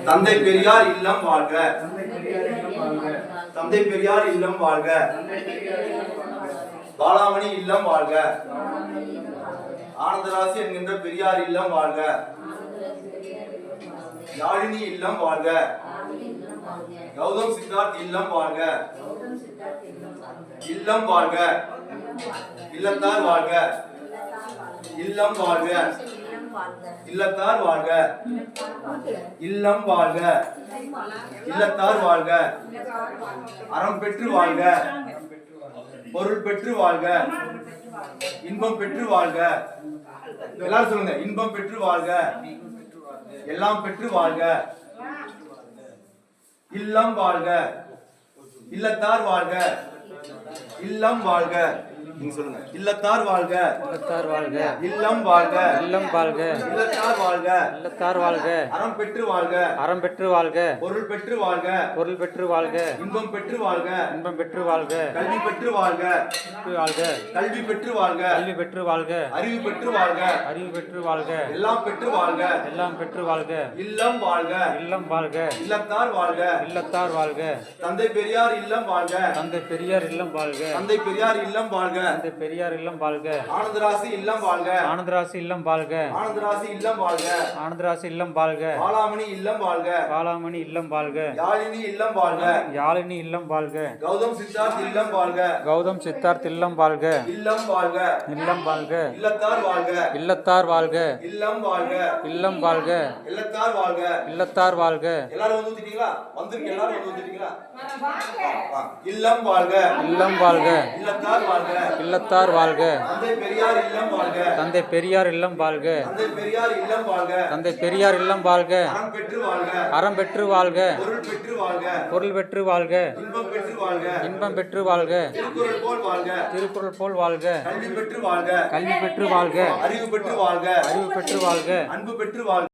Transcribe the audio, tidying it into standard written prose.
தந்தை பெரியார் இல்லம் வாழ்க. தந்தை பெரியார் இல்லம் வாழ்க. பாலாமணி இல்லம் வாழ்க. ஆனந்தராசி என்கின்ற பெரியார் இல்லம் வாழ்க. யாழினி இல்லம் வாழ்க. கௌதம் சித்தார்த் இல்லம் வாழ்க. இல்லம் வாழ்க. இல்லத்தார் வாழ்க. இல்லம் வாழ்க. இல்லத்தார் வாழ்க. இல்லம் வாழ்க. இல்லத்தார் வாழ்க. அறம் பெற்று வாழ்க. பொருள் பெற்று வாழ்க. இன்பம் பெற்று வாழ்க. எல்லாரும் சொல்லுங்க. இன்பம் பெற்று வாழ்க. எல்லாம் பெற்று வாழ்க. இல்லம் வாழ்க. இல்லத்தார் வாழ்க. இல்லம் வாழ்க. நீங்க சொல்லுங்க. இல்லத்தார் வாழ்க. இல்லத்தார் வாழ்க. இல்லம் வாழ்க. இல்லம் வாழ்க. இல்லத்தார் வாழ்க. இல்லத்தார் வாழ்க. அறம் பெற்று வாழ்க. அறம் பெற்று வாழ்க. பொருள் பெற்று வாழ்க. பொருள் பெற்று வாழ்க. இன்பம் பெற்று வாழ்க. இன்பம் பெற்று வாழ்க. கல்வி பெற்று வாழ்க. வாழ்க. கல்வி பெற்று வாழ்க. கல்வி பெற்று வாழ்க. அறிவு பெற்று வாழ்க. அறிவு பெற்று வாழ்க. எல்லாம் பெற்று வாழ்க. எல்லாம் பெற்று வாழ்க. இல்லம் வாழ்க. இல்லம் வாழ்க. இல்லத்தார் வாழ்க. இல்லத்தார் வாழ்க. தந்தை பெரியார் இல்லம் வாழ்க. தந்தை பெரியார் இல்லம் வாழ்க. தந்தை பெரியார் இல்லம் வாழ்க. தந்தை பெரியார் இல்லம் வாழ்க. ஆனந்தராசி இல்லம் வாழ்க. ஆனந்தராசி இல்லம் வாழ்க. ஆனந்தராசி இல்லம் வாழ்க. ஆனந்தராசி இல்லம் வாழ்க. பாலாமணி இல்லம் வாழ்க. பாலாமணி இல்லம் வாழ்க. யாழினி இல்லம் வாழ்க. யாழினி இல்லம் வாழ்க. கௌதம் சித்தார்த் இல்லம் வாழ்க. கௌதம் சித்தார்த் இல்லம் வாழ்க. இல்லம் வாழ்க. இல்லம் வாழ்க. இல்லத்தார் வாழ்க. இல்லத்தார் வாழ்க. இல்லம் வாழ்க. இல்லம் வாழ்க. இல்லத்தார் வாழ்க. இல்லத்தார் வாழ்க. எல்லாரும் வந்து ஊத்திட்டீங்களா? வந்திருக்க எல்லாரும் வந்து ஊத்திட்டீங்களா? இல்லம் வாழ்க. இல்லம் வாழ்க. இல்லத்தார் வாழ்க. இல்லத்தார் வாழ்க. தந்தை பெரியார் இல்லம் வாழ்க. தந்தை பெரியார் இல்லம் வாழ்க. தந்தை பெரியார் இல்லம் வாழ்க. தந்தை பெரியார் இல்லம் வாழ்க. அறம் பெற்று வாழ்க. அறம் பெற்று வாழ்க. பொருள் பெற்று வாழ்க. பொருள் பெற்று வாழ்க. இன்பம் பெற்று வாழ்க. இன்பம் பெற்று வாழ்க. திருக்குறள் போல் வாழ்க. திருக்குறள் போல் வாழ்க. கல்வி பெற்று வாழ்க. கல்வி பெற்று வாழ்க. அறிவு பெற்று வாழ்க. அறிவு பெற்று வாழ்க. அன்பு பெற்று வாழ்க.